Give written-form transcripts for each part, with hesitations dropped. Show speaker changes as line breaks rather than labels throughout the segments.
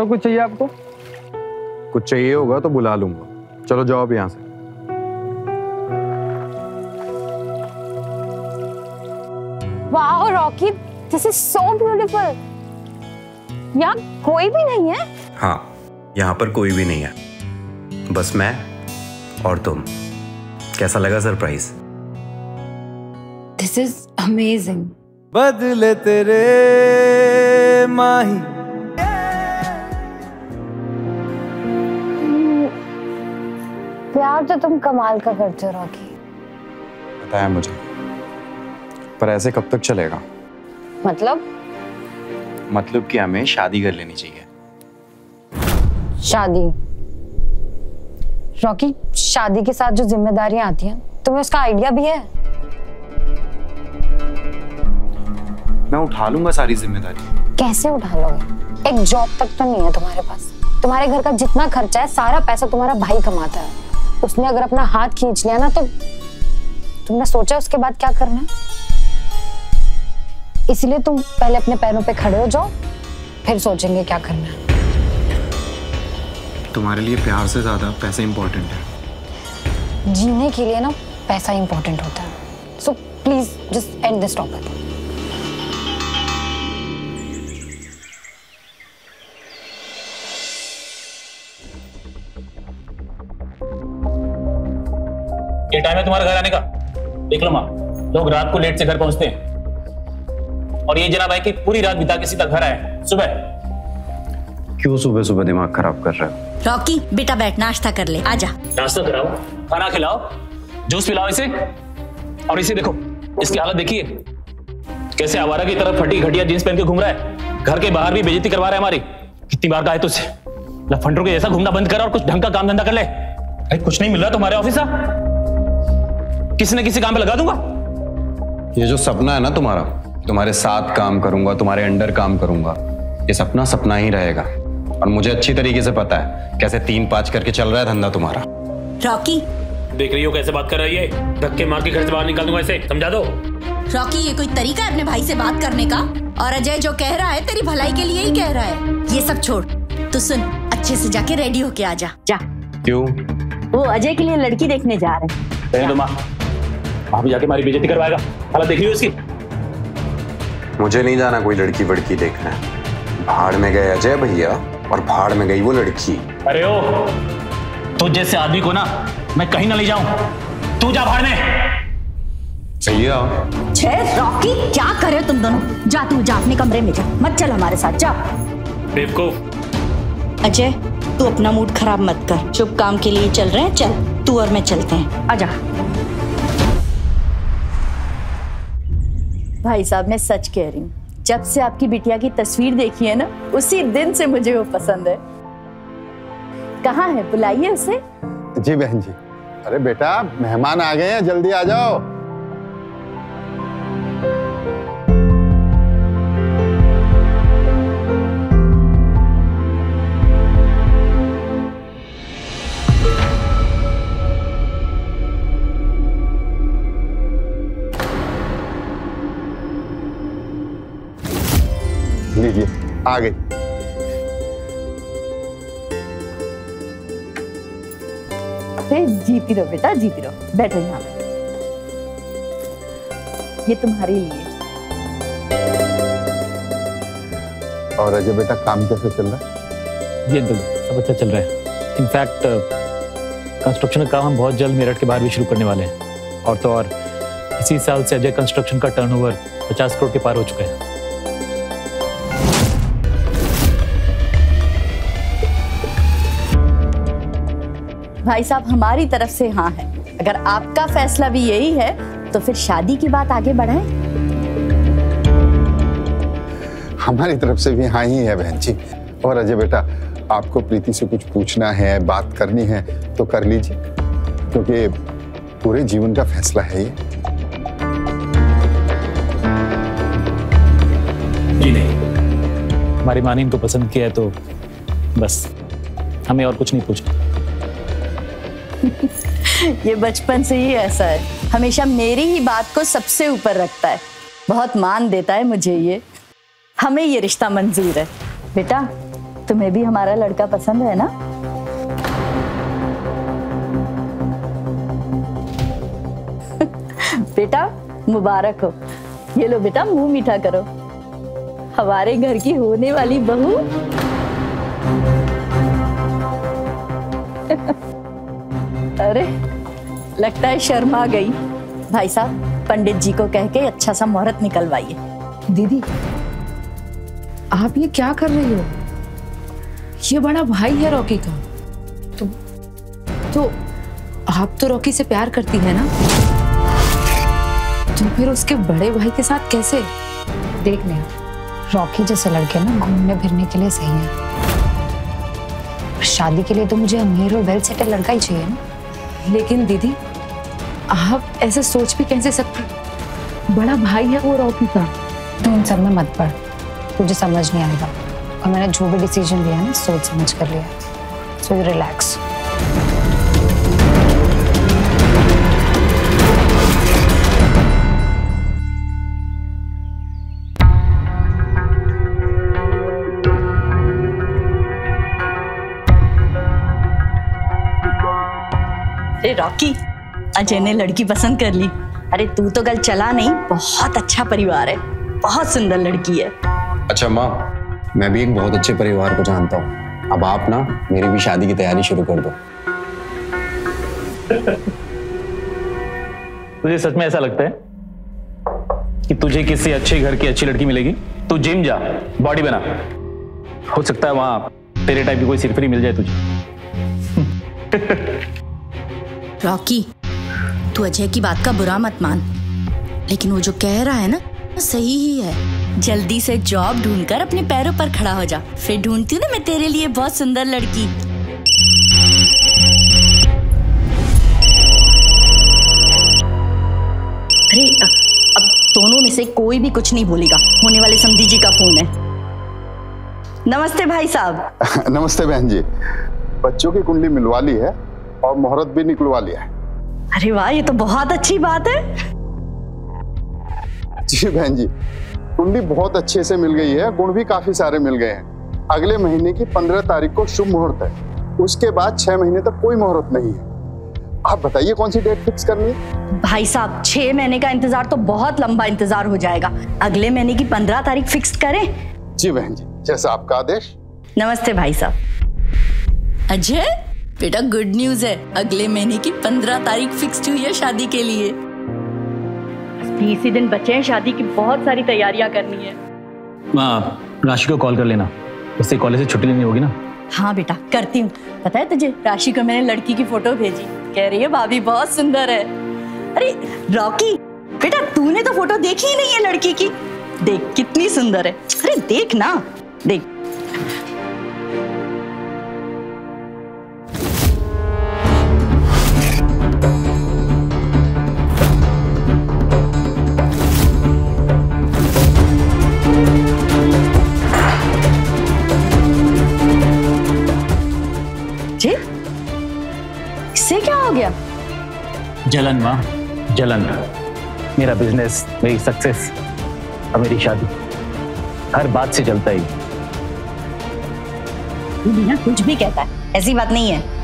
कुछ चाहिए आपको?
कुछ चाहिए होगा तो बुला लूंगा। चलो जाओ अब यहाँ से।
Wow Rocky, this is so beautiful. यहाँ कोई भी नहीं है?
हाँ, यहाँ पर कोई भी नहीं है, बस मैं और तुम। कैसा लगा सरप्राइज?
This is amazing.
बदले तेरे माही।
प्यार तो तुम कमाल का करते हो रॉकी।
पता है मुझे, पर ऐसे कब तक चलेगा? मतलब कि हमें शादी कर लेनी चाहिए।
शादी? रॉकी, शादी के साथ जो जिम्मेदारियां आती हैं, तुम्हें उसका आइडिया भी है?
मैं उठा लूंगा सारी जिम्मेदारी।
कैसे उठा लोगे? एक जॉब तक तो नहीं है तुम्हारे पास। तुम्हारे घर का जितना खर्चा है सारा पैसा तुम्हारा भाई कमाता है। उसने अगर अपना हाथ खींच लिया ना, तो तुमने सोचा उसके बाद क्या करना है? इसलिए तुम पहले अपने पैरों पे खड़े हो जाओ, फिर सोचेंगे क्या करना है।
तुम्हारे लिए प्यार से ज्यादा पैसा इंपॉर्टेंट है।
जीने के लिए ना पैसा इंपॉर्टेंट होता है। So please just and this topic.
ये टाइम है तुम्हारे घर आने का? देख लो माँ, लोग रात को लेट से घर पहुंचते हैं, और ये जनाब है कि पूरी रात बिता के सीधा घर आए सुबह।
क्यों सुबह सुबह दिमाग खराब कर रहे हो?
रॉकी बेटा बैठ, नाश्ता कर ले, आजा।
नाश्ता कराओ, खाना खिलाओ, जूस पिलाओ इसे। और इसे देखो, इसकी हालत देखिए, कैसे आवारा की तरफ फटी घटिया जींस पहन के घूम रहा है। घर के बाहर भी बेइज्जती करवा रहा है हमारी। कितनी बार कहा है तुझसे, लफंडरों के जैसा घूमना बंद कर और कुछ ढंग का काम धंधा कर ले। भाई कुछ नहीं मिल रहा तुम्हारे ऑफिस का, किसी न किसी काम पे लगा दूंगा।
ये जो सपना है ना तुम्हारा, तुम्हारे साथ काम करूंगा, तुम्हारे अंडर काम करूंगा, ये सपना सपना ही रहेगा। और मुझे अच्छी तरीके से पता है कैसे 3-5 करके चल रहा है धंधा तुम्हारा।
रॉकी
देख रही हो कैसे बात कर रही है? धक्के मार के घर से बाहर निकाल दूंगा इसे, समझा दो।
रॉकी, ये कोई तरीका है अपने भाई से बात करने का? और अजय जो कह रहा है तेरी भलाई के लिए ही कह रहा है। ये सब छोड़, तू सुन, अच्छे से जाके रेडी होके आ जा। जा।
क्यों?
वो अजय के लिए लड़की देखने जा रहे हैं।
वहां भी जाके हमारी बेइज्जती करवाएगा। हालत देख रही हो इसकी?
मुझे नहीं जाना कोई लड़की वड़की देखना। भाड़ में गए अजय भैया और भाड़ में गई वो लड़की।
अरे ओ, तो जैसे आदमी को ना मैं कहीं ना ले जाऊं, तू जा भाड़ में।
भैया
छे रॉकी, क्या कर रहे हो तुम दोनों? जा तू, जा अपने कमरे में जा, मत चल हमारे साथ, जा।
बेवकूफ।
अजय तू अपना मूड खराब मत कर, शुभ काम के लिए चल रहे हैं, चल तू और मैं चलते हैं, आजा। भाई साहब, मैं सच कह रही हूँ, जब से आपकी बिटिया की तस्वीर देखी है ना, उसी दिन से मुझे वो पसंद है। कहाँ है, बुलाइए उसे।
जी बहन जी। अरे बेटा, मेहमान आ गए हैं, जल्दी आ जाओ। लीजिए, आ गई।
जीती रहो बेटा, जीती रहो, बैठो यहाँ पे। ये तुम्हारे लिए।
और अजय बेटा, काम कैसे चल रहा है?
जी अंकल, सब अच्छा चल रहा है। इनफैक्ट कंस्ट्रक्शन का काम हम बहुत जल्द मेरठ के बाहर भी शुरू करने वाले हैं। और तो और इसी साल से अजय कंस्ट्रक्शन का टर्नओवर 50 करोड़ के पार हो चुका है।
भाई साहब, हमारी तरफ से हाँ है। अगर आपका फैसला भी यही है तो फिर शादी की बात आगे बढ़ाएं।
हमारी तरफ से भी हाँ ही है बहन जी। और अजय बेटा, आपको प्रीति से कुछ पूछना है, बात करनी है तो कर लीजिए, क्योंकि पूरे जीवन का फैसला है ये।
जी नहीं, हमारी माँ ने इनको पसंद किया है तो बस, हमें और कुछ नहीं पूछना।
ये बचपन से ही ऐसा है, हमेशा मेरी ही बात को सबसे ऊपर रखता है, बहुत मान देता है मुझे ये। हमें ये रिश्ता मंजूर है। बेटा तुम्हें भी हमारा लड़का पसंद है ना? बेटा मुबारक हो। ये लो बेटा, मुंह मीठा करो। हमारे घर की होने वाली बहू। अरे लगता है शर्मा गई। भाई साहब, पंडित जी को कह के अच्छा सा मुहूर्त निकलवाइए।
दीदी, आप ये क्या कर रही हो? ये बड़ा भाई है रॉकी का। तो आप तो रॉकी से प्यार करती है ना? तो फिर उसके बड़े भाई के साथ कैसे? देख ले, रॉकी जैसे लड़के ना घूमने फिरने के लिए सही है। शादी के लिए तो मुझे अमीर और वेल सेटल लड़का ही चाहिए ना। लेकिन दीदी, आप ऐसे सोच भी कैसे सकते? बड़ा भाई है वो रॉकी का। तो इन सब में मत पड़, तुझे समझ नहीं आएगा। और मैंने जो भी डिसीजन लिया ना, सोच समझ कर लिया। So you relax.
अरे रॉकी, अजय ने लड़की पसंद कर ली। अरे तू तो कल चला नहीं, बहुत अच्छा परिवार है, बहुत सुंदर लड़की है।
अच्छा माँ, मैं भी एक बहुत अच्छे परिवार को जानता हूँ। अब आप ना मेरी भी शादी की तैयारी शुरू कर दो।
तुझे सच में ऐसा लगता है कि तुझे किसी अच्छे घर की अच्छी लड़की मिलेगी? तू जिम जा, बॉडी बना, हो सकता है वहां तेरे टाइप की कोई सिरफिरी मिल जाए तुझे।
रॉकी, तू अजय की बात का बुरा मत मान, लेकिन वो जो कह रहा है ना, सही ही है। जल्दी से जॉब ढूंढकर अपने पैरों पर खड़ा हो जा, फिर ढूंढती हूँ ना मैं तेरे लिए बहुत सुंदर लड़की। अरे अब दोनों में से कोई भी कुछ नहीं बोलेगा। होने वाले समधी जी का फोन है। नमस्ते भाई साहब।
नमस्ते बहन जी। बच्चों की कुंडली मिलवा ली है और मुहूर्त भी निकलवा लिया है।
अरे वाह, ये तो बहुत अच्छी बात है।
जी बहन जी, कुंडली बहुत अच्छे से मिल गई है, गुण भी काफी सारे मिल गए हैं। अगले महीने की 15 तारीख को शुभ मुहूर्त है। उसके बाद 6 महीने तक कोई मुहूर्त नहीं है। आप बताइए कौन सी डेट फिक्स करनी है?
भाई साहब, 6 महीने का इंतजार तो बहुत लंबा इंतजार हो जाएगा। अगले महीने की 15 तारीख फिक्स करें?
जी बहन जी, जैसा आपका आदेश।
नमस्ते भाई साहब। अजय बेटा, गुड न्यूज है, अगले महीने की 15 तारीख फिक्स हुई है शादी के लिए। इसी दिन बचे हैं शादी की, बहुत सारी तैयारियां करनी है।
माँ, राशि को कॉल कर लेना, उससे कॉलेज से छुट्टी लेनी होगी ना।
हाँ बेटा, करती हूँ। पता है तुझे, राशि को मैंने लड़की की फोटो भेजी, कह रही है भाभी बहुत सुंदर है। अरे रॉकी बेटा, तूने तो फोटो देखी ही नहीं है लड़की की। देख कितनी सुंदर है। अरे देख ना, देख। जी, इससे क्या हो गया?
जलन माँ, जलन। मेरा बिजनेस, मेरी सक्सेस और मेरी शादी, हर बात से जलता ही।
तू भी ना कुछ भी कहता है, ऐसी बात नहीं है।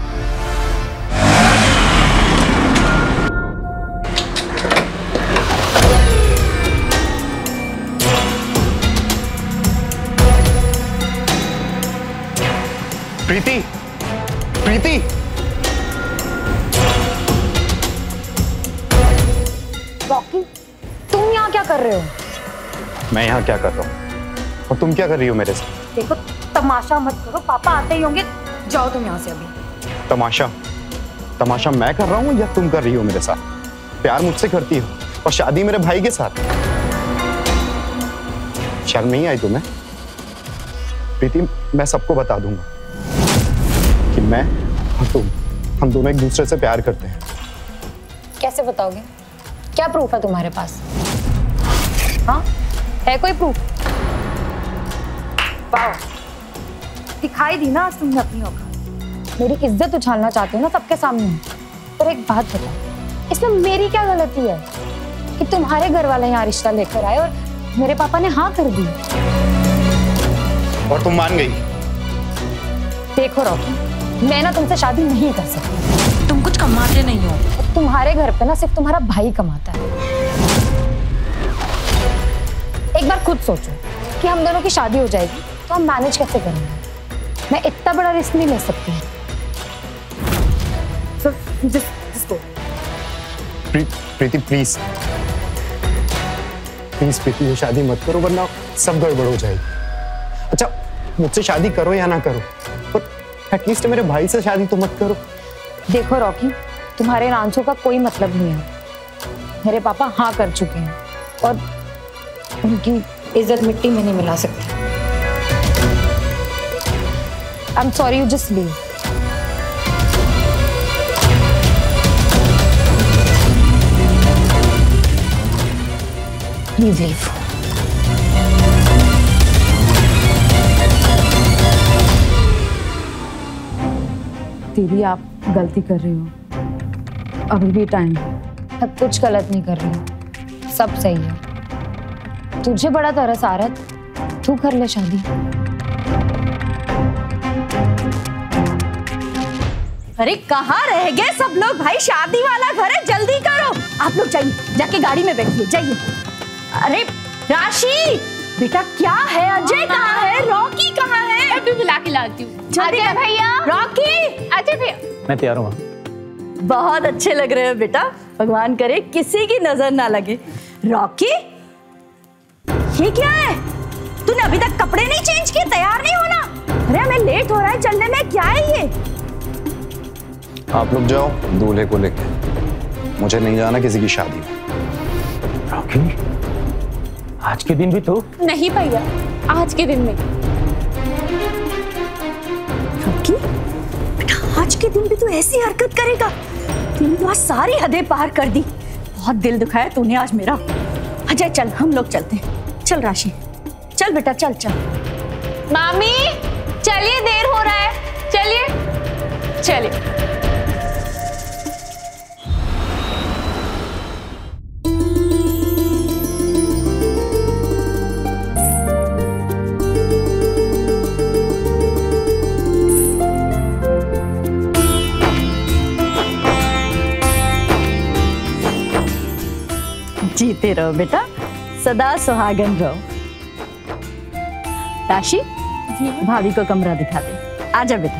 प्रीति, प्रीति,
रॉकी, तुम यहाँ क्या कर रहे हो?
मैं यहाँ क्या कर रहा हूँ और तुम क्या कर रही हो मेरे साथ?
देखो, तमाशा मत करो, पापा आते ही होंगे। जाओ तुम यहाँ से अभी।
तमाशा? तमाशा मैं कर रहा हूँ या तुम कर रही हो मेरे साथ? प्यार मुझसे करती हो और शादी मेरे भाई के साथ। शर्म नहीं आई तुम्हें? प्रीति, मैं सबको बता दूंगा कि मैं और तुम, हम दोनों एक दूसरे से प्यार करते हैं।
कैसे बताओगे? क्या प्रूफ है तुम्हारे पास? हाँ, है कोई प्रूफ? वाह, दिखाई दी ना आज तुमने अपनी औकात। मेरी इज्जत उछालना चाहती हो ना सबके सामने। पर एक बात बताओ, इसमें मेरी क्या गलती है कि तुम्हारे घर वाले यहाँ रिश्ता लेकर आए और मेरे पापा ने हाँ कर दी?
और तुम मान गई?
देखो रॉकी, मैं ना तुमसे शादी नहीं कर सकती।
तुम कुछ कमाते नहीं हो।
तुम्हारे घर पे ना सिर्फ तुम्हारा भाई कमाता है। एक बार खुद सोचो कि हम दोनों की शादी हो जाएगी तो हम मैनेज कैसे करेंगे। मैं इतना बड़ा रिस्क नहीं ले सकती। So, just go.
Preeti please please Preeti, ये शादी मत करो वरना सब गड़बड़ हो जाएगी। अच्छा, मुझसे शादी करो या ना करो, पर एटलीस्ट मेरे भाई से शादी तो मत करो।
देखो रॉकी, तुम्हारे इन आंसू का कोई मतलब नहीं है। मेरे पापा हाँ कर चुके हैं और उनकी इज्जत मिट्टी में नहीं मिला सकती। I am sorry, you just leave. Please leave. दीदी, आप गलती कर रही हो। अभी भी टाइम है। मैं कुछ गलत नहीं कर रही हूँ, सब सही है। तुझे बड़ा तरस आ रहा है, तू कर ले शादी।
अरे कहाँ रह गए सब लोग भाई, शादी वाला घर है, जल्दी करो। आप लोग जाइए, जाके गाड़ी में बैठिए, जाइए। अरे राशि बेटा, क्या है? अजय कहाँ है? रॉकी कहाँ है?
अभी बुला के लाती हूँ।
जल्दी
अजय भैया।
रॉकी,
अजय भैया।
मैं तैयार हूँ।
बहुत अच्छे लग रहे हो बेटा, भगवान करे किसी की नजर ना लगे। रॉकी, ये क्या है? तूने अभी तक कपड़े नहीं चेंज किए, तैयार नहीं होना? अरे हमें लेट हो रहा है चलने में, क्या है ये?
आप लोग जाओ दूल्हे को लेके, मुझे नहीं जाना किसी की शादी में।
रॉकी, आज के दिन भी तो?
नहीं भैया, आज के दिन में।
रॉकी बेटा, आज के दिन भी तू ऐसी हरकत करेगा? तूने तो आज सारी हदें पार कर दी। बहुत दिल दुखाया तूने आज मेरा। अजय चल, हम लोग चलते हैं। चल राशि, चल बेटा, चल चल।
मामी चलिए, देर हो रहा है, चलिए चलिए।
जीते रहो बेटा, सदा सुहागन रहो। राशि, भाभी को कमरा दिखा दे। आजा बेटा।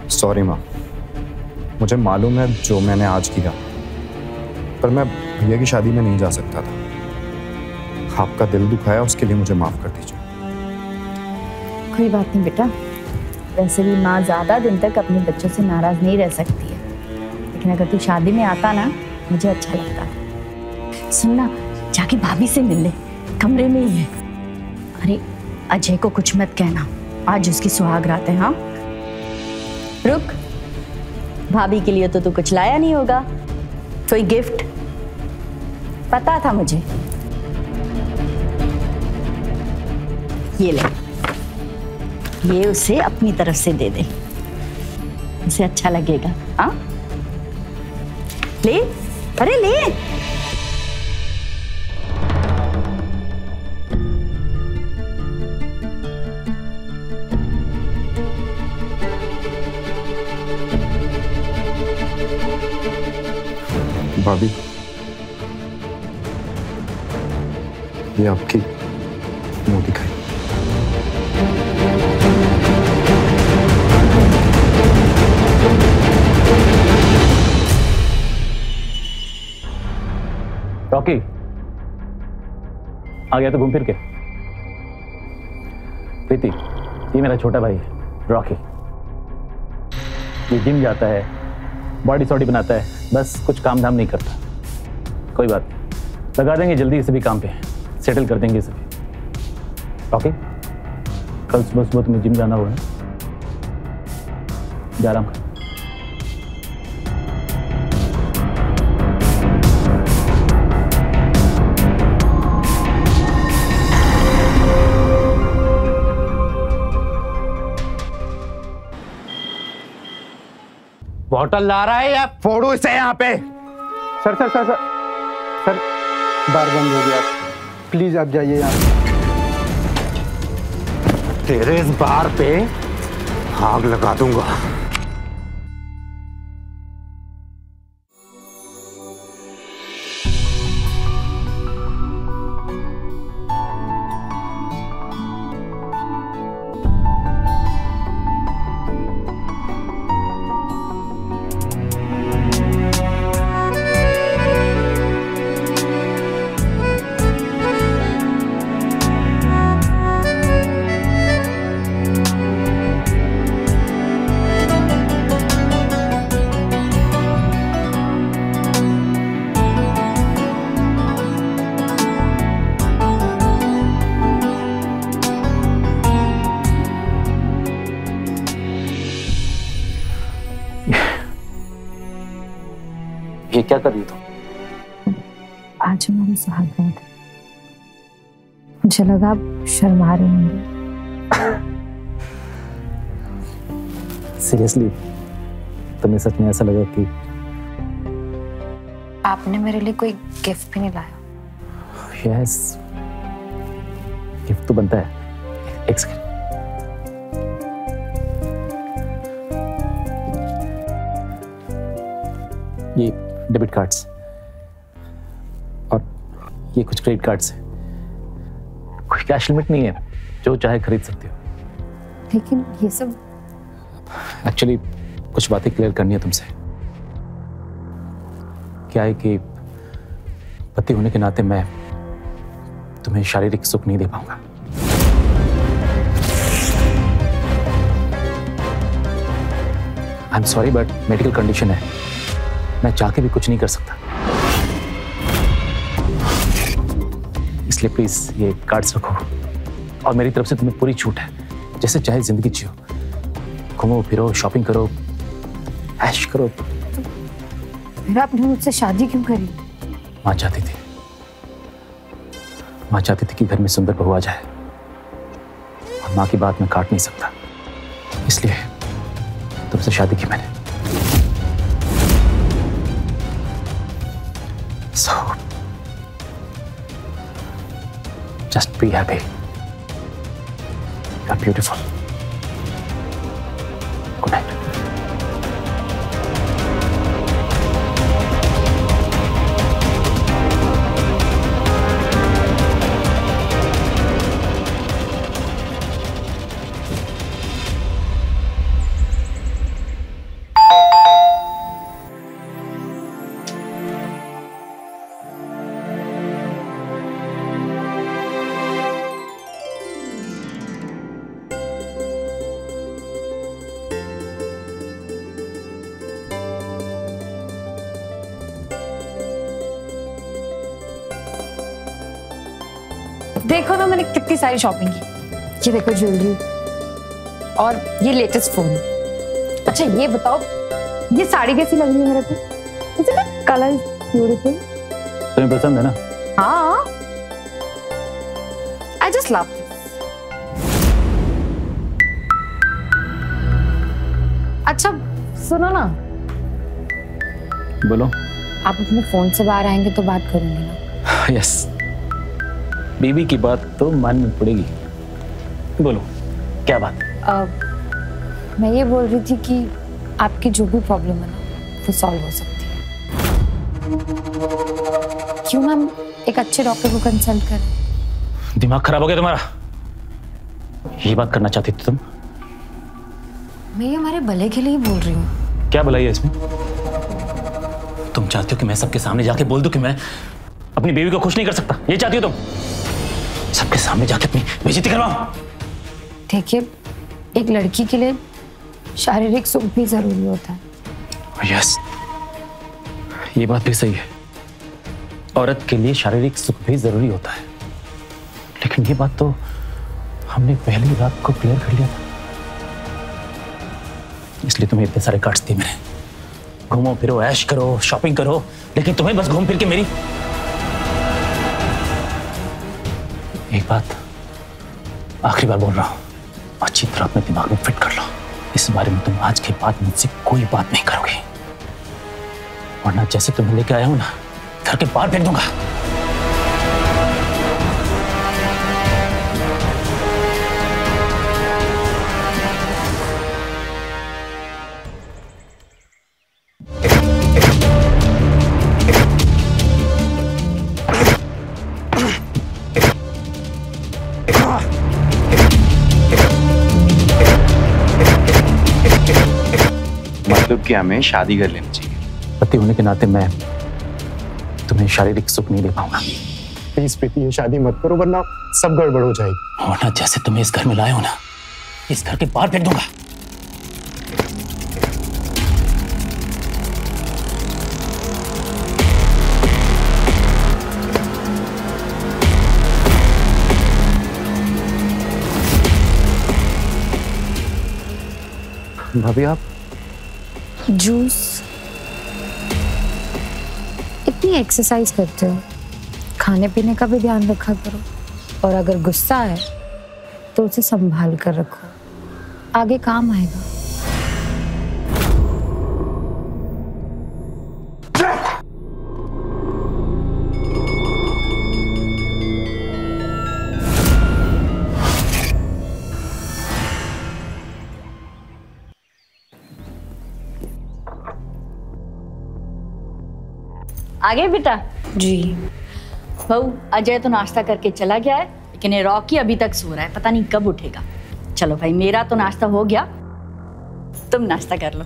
सॉरी माँ, मुझे मालूम है जो मैंने आज किया, पर मैं भैया की शादी में नहीं जा सकता था। आपका दिल दुखाया, उसके लिए मुझे माफ कर दीजिए।
कोई बात नहीं बेटा, वैसे भी माँ ज्यादा दिन तक अपने बच्चों से नाराज नहीं रह सकती है, लेकिन अगर तू शादी में आता ना, मुझे अच्छा लगता। सुनना, जाके भाभी से मिल ले, कमरे में ही है। अरे अजय को कुछ मत कहना, आज उसकी सुहाग रात है। हाँ रुक, भाभी के लिए तो तू कुछ लाया नहीं होगा, कोई गिफ्ट? पता था मुझे। ये ले, ये उसे अपनी तरफ से दे दे, उसे अच्छा लगेगा। हाँ ले, अरे ले।
भाभी, ये आपकी मुंह दिखाई।
रॉकी आ गया तो घूम फिर के। प्रीति, ये मेरा छोटा भाई है रॉकी। ये जिम जाता है, बॉडी सॉडी बनाता है, बस कुछ काम धाम नहीं करता। कोई बात नहीं, लगा देंगे जल्दी इसे भी काम पे, सेटल कर देंगे इसे भी। ओके, कल सुबह सुबह तुम्हें जिम जाना होगा, जा आराम कर।
बॉटल ला रहा है या फोड़ू इसे यहाँ पे?
Sir sir sir sir sir बार बंद हो गया, प्लीज आप जाइए यहाँ।
तेरे इस बार पे आग लगा दूंगा।
ये क्या कर रही हो तुम?
आज हमारी सुहागरात है, मुझे लगा आप शर्मा रहे होंगे।
सीरियसली तुम्हें सच में ऐसा लगा कि
आपने मेरे लिए कोई गिफ्ट भी नहीं लाया?
यस, गिफ्ट तो बनता है। एक सेकंड। ये डेबिट कार्ड्स और ये कुछ क्रेडिट कार्ड्स हैं। कोई कैश लिमिट नहीं है, जो चाहे खरीद सकते हो।
लेकिन ये सब
एक्चुअली कुछ बातें क्लियर करनी है तुमसे। क्या है कि पति होने के नाते मैं तुम्हें शारीरिक सुख नहीं दे पाऊंगा। I am sorry but medical condition है, मैं चाह के भी कुछ नहीं कर सकता। इसलिए प्लीज ये कार्ड्स रखो और मेरी तरफ से तुम्हें पूरी छूट है, जैसे चाहे जिंदगी जियो, घूमो फिरो, शॉपिंग करो, ऐश करो।
फिर आपने मुझसे शादी क्यों करी?
माँ चाहती थी, माँ चाहती थी कि घर में सुंदर बहू आ जाए, और माँ की बात मैं काट नहीं सकता, इसलिए तुमसे शादी की मैंने। So, just be happy. You're beautiful. Good night.
देखो ना मैंने कितनी सारी शॉपिंग की। ये देखो ज्वेलरी और ये लेटेस्ट फोन। अच्छा ये बताओ, ये साड़ी कैसी लग रही है मेरे पे? इसमें कलर ब्यूटीफुल।
तुम्हें पसंद है ना?
हाँ, आई जस्ट लव दिस। अच्छा सुनो ना,
बोलो।
आप अपने फोन से बाहर आएंगे तो बात करूंगी ना?
यस, बीबी की बात तो माननी पड़ेगी। बोलो क्या बात?
मैं ये बोल रही थी कि आपकी जो भी प्रॉब्लम है ना वो सॉल्व हो सकती है। क्यों ना हम एक अच्छे डॉक्टर को कंसल्ट करें?
दिमाग खराब हो गया तुम्हारा? ये बात करना चाहती थी तुम?
मैं ये हमारे भले के लिए बोल रही हूँ।
क्या भलाई है इसमें? तुम चाहती हो कि मैं सबके सामने जाके बोल दूं कि मैं अपनी बेबी को खुश नहीं कर सकता? ये चाहती हो तुम? सबके सामने जाके अपनी बेइज्जती करवाऊं?
देखिए, एक लड़की के लिए शारीरिक सुख भी जरूरी होता है।
यस, ये बात भी सही है। औरत के लिए शारीरिक सुख भी जरूरी होता है, लेकिन ये बात तो हमने पहली रात को क्लियर कर लिया था। इसलिए तुम्हें इतने सारे कार्ड्स दिए मैंने। घूमो फिरो, ऐश करो, शॉपिंग करो, लेकिन तुम्हें बस घूम फिर के मेरी एक बात आखिरी बार बोल रहा हूं, अच्छी तरह अपने दिमाग में फिट कर लो। इस बारे में तुम आज के बाद मुझसे कोई बात नहीं करोगे, वरना जैसे तुम्हें लेके आया हूं ना, घर के बाहर फेंक दूंगा।
मतलब कि हमें शादी कर लेनी चाहिए।
पति होने के नाते मैं तुम्हें शारीरिक सुख नहीं दे पाऊंगा।
प्लीज प्रीति, ये शादी मत करो वरना सब गड़बड़ हो जाएगी।
वरना जैसे तुम्हें इस घर में लाए हो ना, इस घर के बाहर फेंक दूंगा।
भाभी आप
जूस। इतनी एक्सरसाइज करते हो, खाने पीने का भी ध्यान रखा करो, और अगर गुस्सा है तो उसे संभाल कर रखो, आगे काम आएगा।
आगे बेटा।
जी
बहू, अजय तो नाश्ता करके चला गया है, लेकिन ये रॉकी अभी तक सो रहा है, पता नहीं कब उठेगा। चलो भाई, मेरा तो नाश्ता हो गया, तुम नाश्ता कर लो।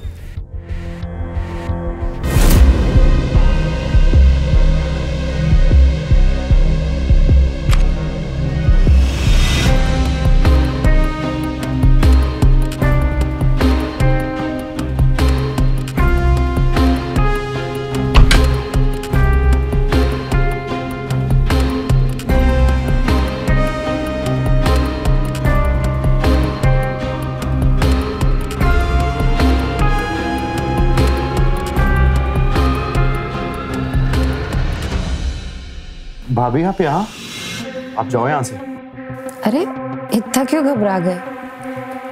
भाभी आप यहाँ, आप जाओ यहाँ से।
अरे इतना क्यों घबरा गए?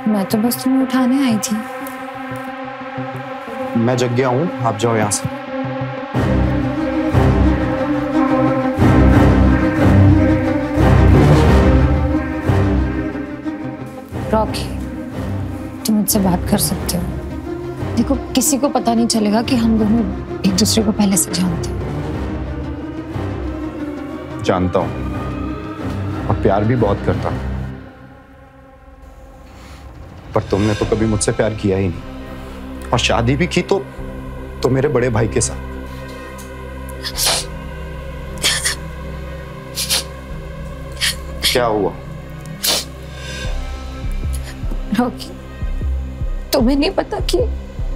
मैं तो बस तुम्हें उठाने आई थी।
मैं जग गया हूँ, आप जाओ यहाँ से।
रॉकी, तुम मुझसे बात कर सकते हो। देखो, किसी को पता नहीं चलेगा कि हम दोनों एक दूसरे को पहले से जानते हैं।
जानता हूँ और प्यार भी बहुत करता हूँ, पर तुमने तो कभी मुझसे प्यार किया ही नहीं, और शादी भी की तो मेरे बड़े भाई के साथ। क्या हुआ?
रॉकी, तुम्हें नहीं पता कि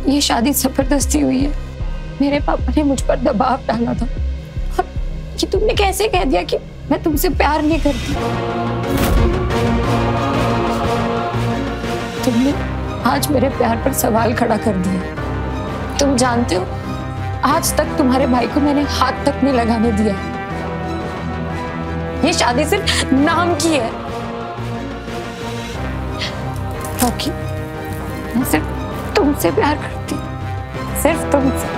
ये शादी जबरदस्ती हुई है। मेरे पापा ने मुझ पर दबाव डाला था, और कि तुमने कैसे कह दिया कि मैं तुमसे प्यार नहीं करती। तुमने आज मेरे प्यार पर सवाल खड़ा कर दिया। तुम जानते हो, आज तक तुम्हारे भाई को मैंने हाथ तक नहीं लगाने दिया। ये शादी सिर्फ नाम की है। रॉकी, मैं सिर्फ तुमसे प्यार करती, सिर्फ तुमसे।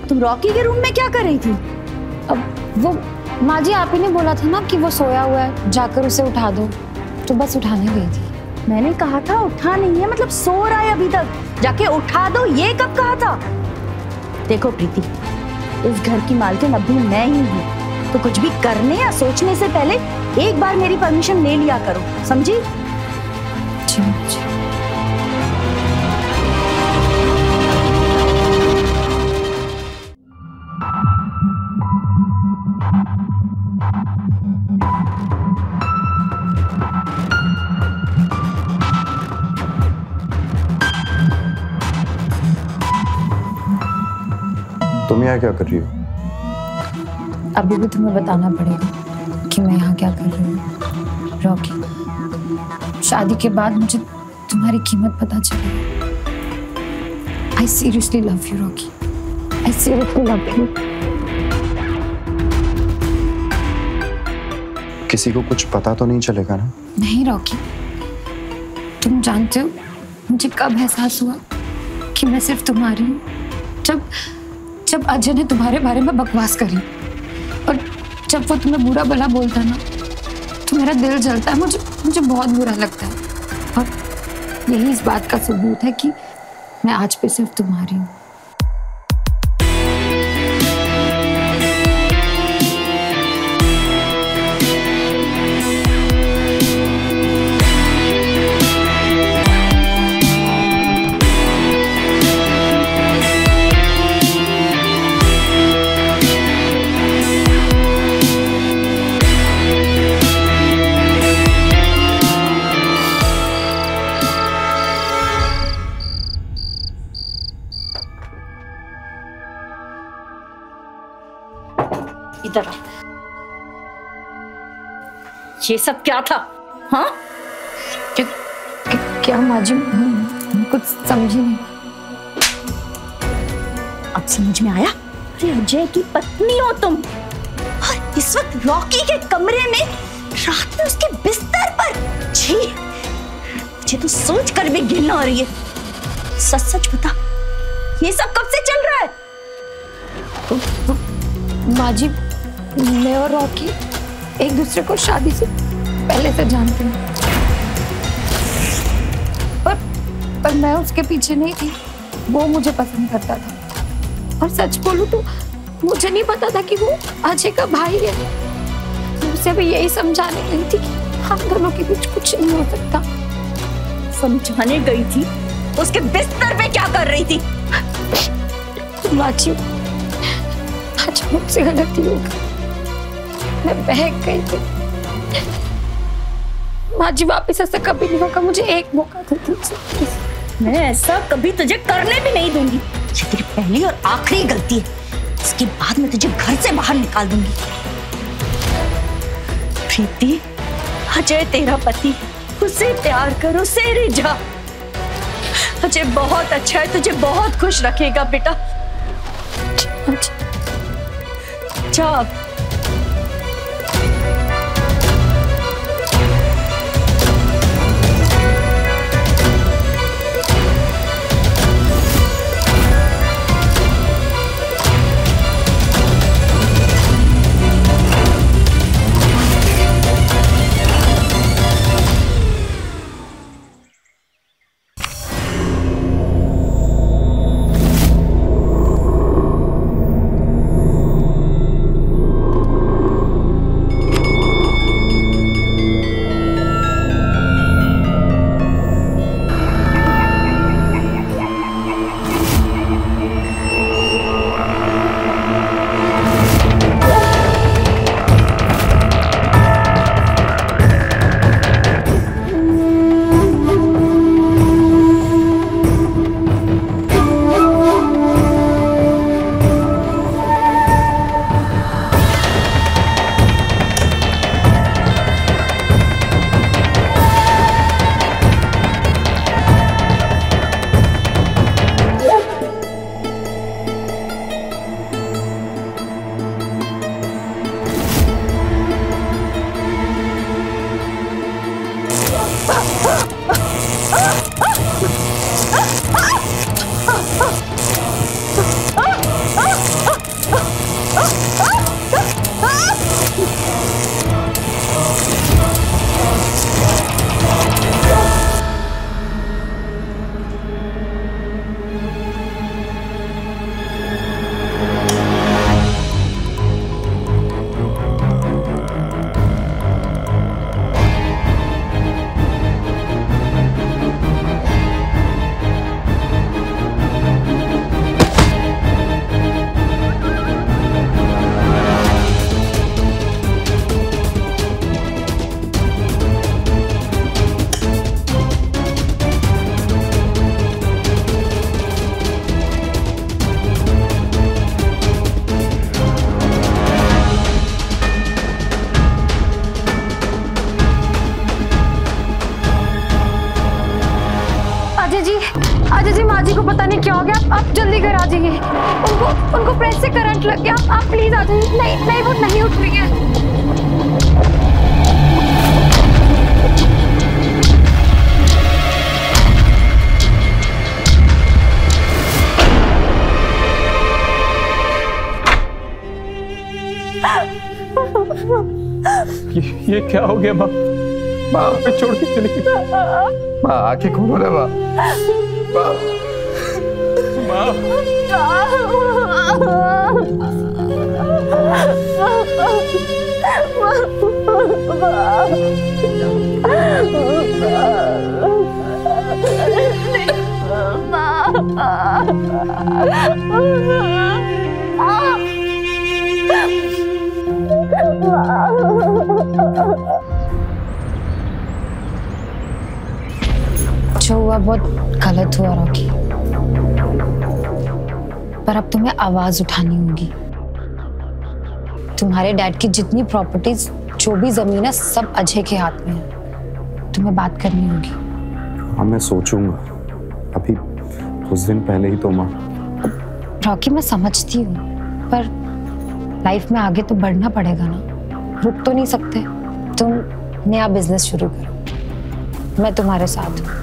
तुम रॉकी के रूम में क्या कर रही थी?
अब वो माँ जी, आप ही ने बोला था ना कि वो सोया हुआ है, जाकर उसे उठा दो, तो बस उठाने गई थी।
मैंने कहा था उठा नहीं है, मतलब सो रहा है अभी तक, जाके उठा दो, ये कब कहा था? देखो प्रीति, इस घर की मालकिन अभी मैं ही हूँ, तो कुछ भी करने या सोचने से पहले एक बार मेरी परमिशन ले लिया करो, समझी?
तुम यहाँ क्या कर रही हो?
अभी भी तुम्हें बताना पड़ेगा कि मैं यहाँ क्या कर रही हूँ। रॉकी, शादी के बाद मुझे तुम्हारी कीमत पता चली। I seriously love you, Rocky. I seriously love you.
किसी को कुछ पता तो नहीं चलेगा ना?
नहीं रॉकी, तुम जानते हो मुझे कब एहसास हुआ कि मैं सिर्फ तुम्हारी हूँ? जब अजय ने तुम्हारे बारे में बकवास करी और जब वो तुम्हें बुरा भला बोलता ना तो मेरा दिल जलता है, मुझे बहुत बुरा लगता है। और यही इस बात का सबूत है कि मैं आज भी सिर्फ तुम्हारी हूँ।
इधर आ। ये सब क्या था? हाँ?
क्या माजी, कुछ समझी नहीं।
अब समझ में आया? अरे अजय की पत्नी हो तुम और इस वक्त रॉकी के कमरे में रात में उसके बिस्तर पर। छी, मुझे तो सोच कर भी घिन आ रही है। सच सच बता, ये सब कब से चल रहा है?
माजी, मैं और रॉकी एक दूसरे को शादी से पहले से जानते हैं, पर मैं उसके पीछे नहीं थी, वो मुझे पसंद करता था। और सच बोलूं तो मुझे नहीं पता था कि वो अजय का भाई है। उसे भी यही समझाने गई थी कि हम दोनों के बीच कुछ नहीं हो सकता।
समझाने गई थी? उसके बिस्तर पे क्या कर रही थी?
माजी, आज मुझसे गलती हो गई, मैं बहक गई थी। माजी, वापस ऐसा कभी नहीं होगा, मुझे एक मौका दे दीजिए।
मैं ऐसा कभी तुझे करने भी नहीं दूंगी। ये तेरी पहली और आखिरी गलती है। इसके बाद मैं तुझे घर से बाहर निकाल दूंगी। प्रीति, अजय तेरा पति, उसे प्यार कर, उसे रिझा। अजय बहुत अच्छा है, तुझे बहुत खुश रखेगा बेटा। जा।
अजय जी माँ जी को पता नहीं क्या हो गया, आप जल्दी घर आ जाइए। उनको प्रेस से करंट लग गया, आप प्लीज आ जाइए। नहीं वो नहीं उठ रही है।
ये क्या हो गया माँ?
माँ पे छोड़ के चली गई। माँ आंखें खोलो ना माँ।
जो हुआ बहुत गलत हुआ रॉकी, पर अब तुम्हें आवाज उठानी होगी। तुम्हारे डैड की जितनी प्रॉपर्टीज, जो भी जमीन है, सब अजय के हाथ में है। तुम्हें बात करनी होगी।
हाँ मैं सोचूंगा, अभी कुछ दिन पहले ही तो माँ।
रॉकी मैं समझती हूँ, पर लाइफ में आगे तो बढ़ना पड़ेगा ना, रुक तो नहीं सकते। तुम नया बिजनेस शुरू करो, मैं तुम्हारे साथ हूँ।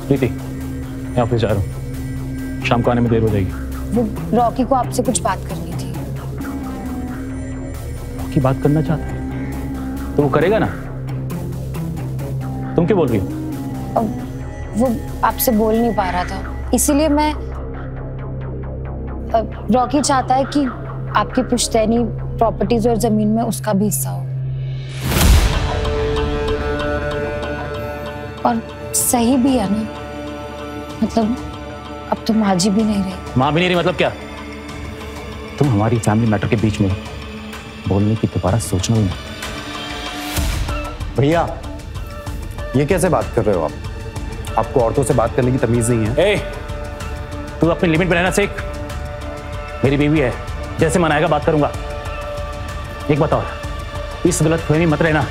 प्रीति, मैं ऑफिस जा रहा हूँ, शाम को आने में देर हो जाएगी।
वो रॉकी को आपसे कुछ बात करनी थी।
रॉकी बात करना चाहता है तो वो करेगा ना। तुम क्यों बोल रही हो?
वो आपसे बोल नहीं पा रहा था, इसीलिए मैं रॉकी चाहता है कि आपकी पुश्तैनी प्रॉपर्टीज और जमीन में उसका भी हिस्सा हो। और सही भी है ना, मतलब अब तो माँ जी भी नहीं रही।
माँ भी नहीं रही मतलब क्या? तुम हमारी फैमिली मैटर के बीच में बोलने की दोबारा सोचना ही।
भैया ये कैसे बात कर रहे हो आप? आपको औरतों से बात करने की तमीज नहीं है।
ए, तू अपनी लिमिट में रहना सीख। मेरी बीवी है, जैसे मनाएगा बात करूंगा। एक बात और, इस गलतफहमी मत रहना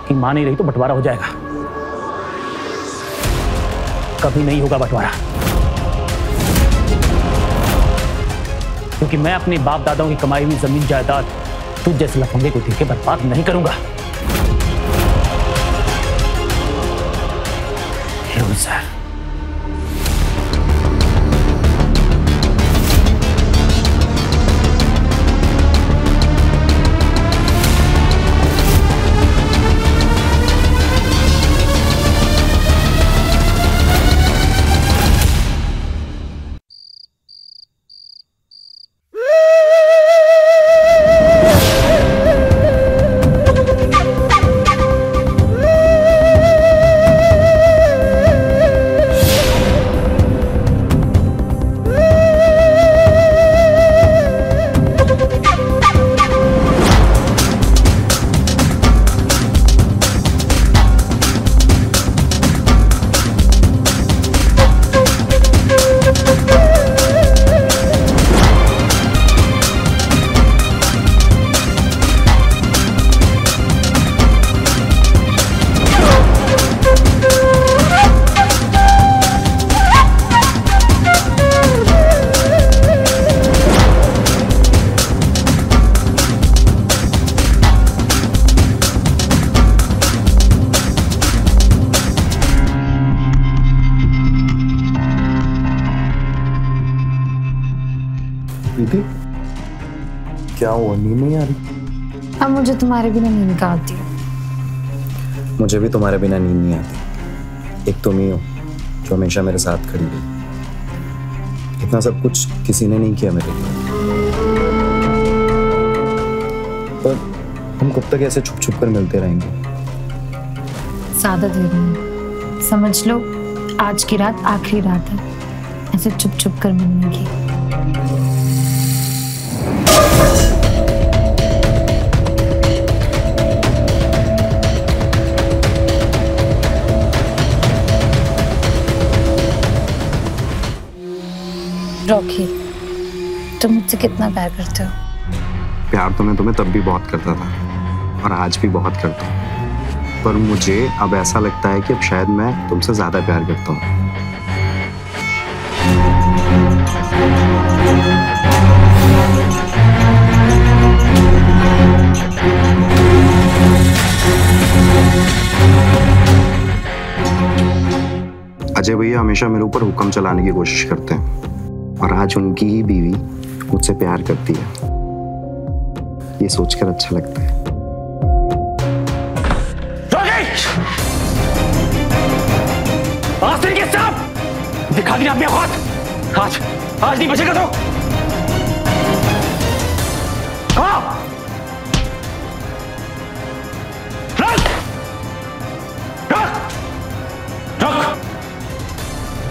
कि मां नहीं रही तो बंटवारा हो जाएगा। कभी नहीं होगा बंटवारा, क्योंकि मैं अपने बाप दादाओं की कमाई हुई जमीन जायदाद तुझ जैसे लफंगे को देके बर्बाद नहीं करूंगा। लूजर।
प्रीति क्या हुआ, नींद नहीं आ रही?
अब मुझे तुम्हारे बिना नींद का आती है।
मुझे भी तुम्हारे बिना नींद नहीं आती। एक तुम ही हो जो हमेशा मेरे साथ खड़ी रही। इतना सब कुछ किसी ने नहीं किया मेरे लिए। पर हम कब तक ऐसे छुप छुप कर मिलते रहेंगे?
ज्यादा देर नहीं, समझ लो आज की रात आखिरी रात है ऐसे छुप छुप कर मिलने की। रॉकी, तुम मुझसे कितना प्यार करते हो?
प्यार तो मैं तुम्हें तब भी बहुत करता था और आज भी बहुत करता हूँ, पर मुझे अब ऐसा लगता है कि अब शायद मैं तुमसे ज्यादा प्यार करता हूँ। अजय भैया हमेशा मेरे ऊपर हुक्म चलाने की कोशिश करते हैं और आज उनकी ही बीवी मुझसे प्यार करती है, ये सोचकर अच्छा लगता है।
आज तरीके से दिखा दिया अपनी औकात। आज नहीं बचेगा तो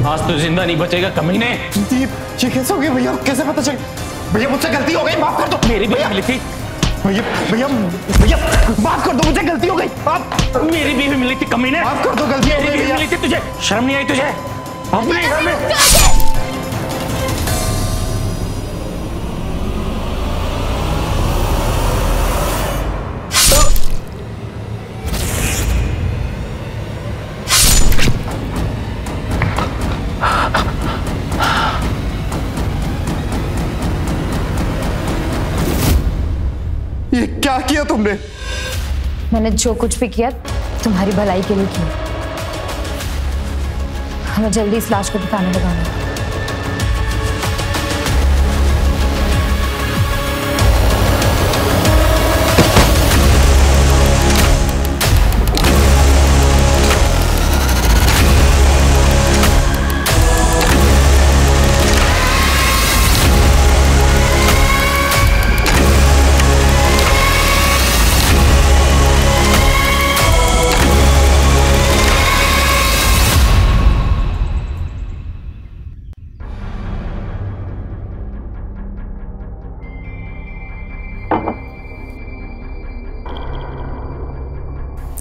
आज तो जिंदा नहीं बचेगा कमीने।
दीप, ये कैसे हो गया भैया? कैसे पता चल? भैया मुझसे गलती हो गई, माफ कर दो।
मेरी बीवी मिली थी।
भैया भैया भैया माफ कर दो, मुझे गलती हो गई। आप
मेरी बीवी मिली थी कमीने।
माफ कर दो, गलती हो गई।
मेरी बीवी मिली थी, तुझे शर्म नहीं आई? तुझे अपने घर में
ये क्या किया तुमने?
मैंने जो कुछ भी किया तुम्हारी भलाई के लिए किया। हमें जल्दी इस लाश को ठिकाने लगाना।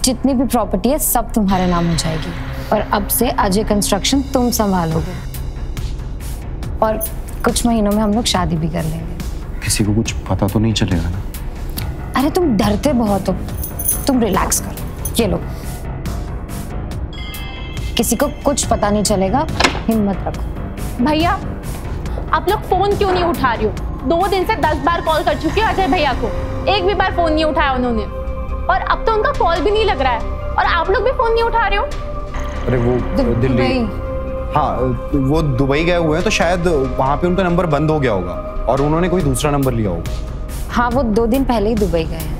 जितनी भी प्रॉपर्टी है सब तुम्हारे नाम हो जाएगी और अब से अजय कंस्ट्रक्शन तुम संभालोगे और कुछ महीनों में हम लोग शादी भी कर लेंगे।
किसी को कुछ पता तो नहीं चलेगा ना?
अरे तुम डरते बहुत हो, तुम रिलैक्स करो, ये लो। किसी को कुछ पता नहीं चलेगा, हिम्मत रखो।
भैया आप लोग फोन क्यों नहीं उठा रही हो? 2 दिन से 10 बार कॉल कर चुकी हो अजय भैया को, एक भी बार फोन नहीं उठाया उन्होंने और अब तो उनका कॉल भी नहीं लग रहा है और आप लोग भी फोन नहीं उठा रहे हो।
अरे वो दिल्ली, हाँ वो दुबई गए हुए हैं तो शायद वहां पे उनका नंबर बंद हो गया होगा और उन्होंने कोई दूसरा नंबर लिया होगा।
हाँ वो 2 दिन पहले ही दुबई गए हैं।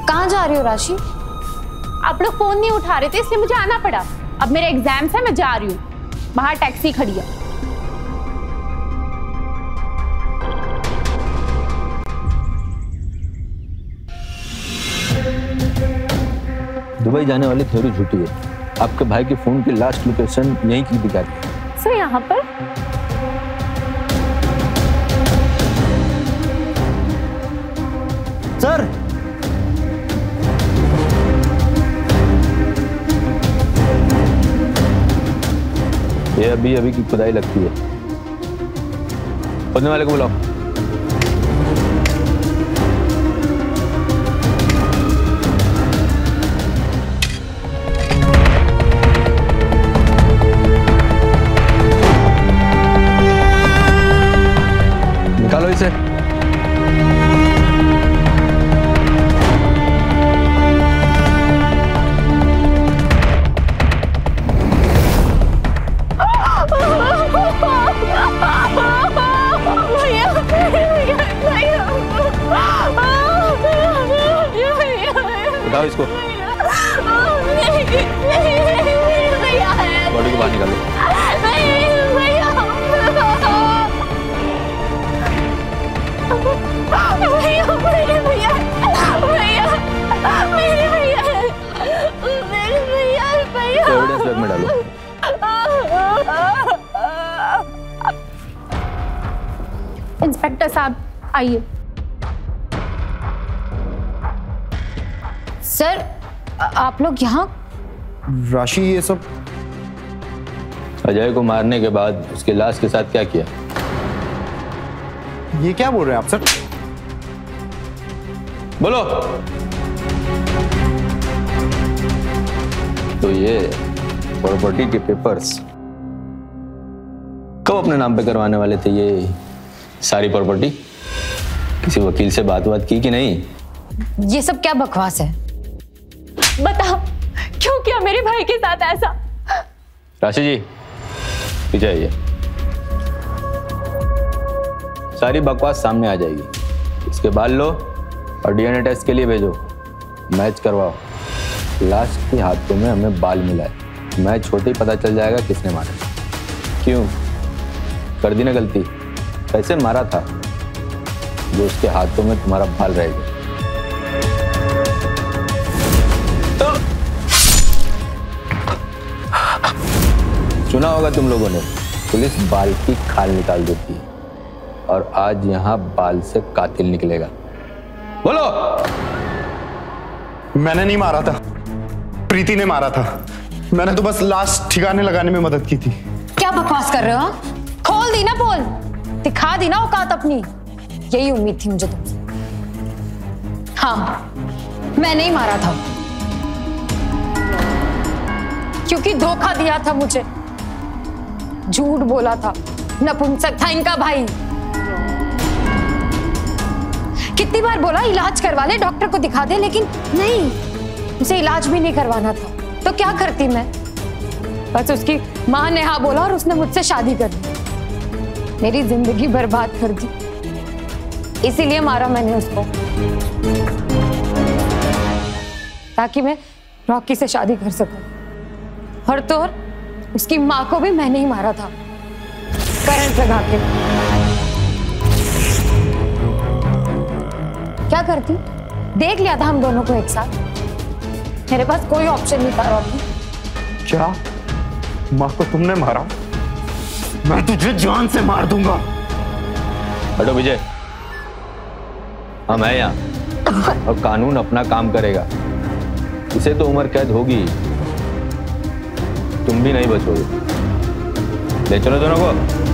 कहाँ जा रही हो राशि?
आप लोग फोन नहीं उठा रहे थे इसलिए मुझे आना पड़ा। अब मेरे एग्जाम्स है, मैं जा रही हूँ, बाहर टैक्सी खड़ी है।
दुबई जाने वाली थ्योरी झूठी है। आपके भाई के फोन की लास्ट लोकेशन यहीं की दिखाती है।
सर यहाँ पर
सर ये अभी की खुदाई लगती है। खोदने वाले को बुलाओ। निकालो इसे। उठाओ इसको। बॉडी को बाहर निकालो। एविडेंस बैग में डालो।
इंस्पेक्टर साहब आइए।
सर आप लोग यहाँ?
राशि ये सब
अजय को मारने के बाद उसकी लाश के साथ क्या किया?
ये क्या बोल रहे हैं आप सर?
बोलो। तो ये प्रॉपर्टी के पेपर्स कब अपने नाम पे करवाने वाले थे? ये सारी प्रॉपर्टी किसी वकील से बात की कि नहीं?
ये सब क्या बकवास है?
बताओ क्यों किया मेरे भाई के साथ ऐसा?
राशि जी पीछे आइए। सारी बकवास सामने आ जाएगी। इसके बाल लो और डीएनए टेस्ट के लिए भेजो। मैच करवाओ। लाश के हाथों में हमें बाल मिला है। मैच होते ही पता चल जाएगा किसने मारा। क्यों कर दी ना गलती? कैसे मारा था जो उसके हाथों में तुम्हारा बाल रहेगा? सुना होगा तुम लोगों ने, पुलिस बाल की खाल निकाल देती है और आज यहां बाल से कातिल निकलेगा। बोलो।
मैंने नहीं मारा था, प्रीति ने मारा था। मैंने तो बस लाश ठिकाने लगाने में मदद की थी।
क्या बकवास कर रहे हो? खोल दी ना पोल, दिखा दी ना औकात अपनी। यही उम्मीद थी मुझे तुमसे। हाँ, मैंने ही मारा था क्योंकि धोखा दिया था मुझे, झूठ बोला था, नपुंसक था इनका भाई। कितनी बार बोला इलाज करवा ले, डॉक्टर को दिखा दे, लेकिन नहीं, उसे इलाज भी नहीं करवाना था। तो क्या करती मैं? बस उसकी मां ने हाँ बोला और उसने मुझसे शादी कर दी। मेरी जिंदगी बर्बाद कर दी, इसीलिए मारा मैंने उसको, ताकि मैं रॉकी से शादी कर सकूं। और तो और उसकी मां को भी मैंने ही मारा था, करंट लगा के। क्या करती? देख लिया था हम दोनों को एक साथ। मेरे पास कोई ऑप्शन नहीं था रॉकी।
क्या माँ को तुमने मारा? मैं तुझे जान से मार दूंगा।
हटो विजय, हम हैं यहाँ और कानून अपना काम करेगा। इसे तो उम्र कैद होगी, तुम भी नहीं बचोगे। ले चलो दोनों को।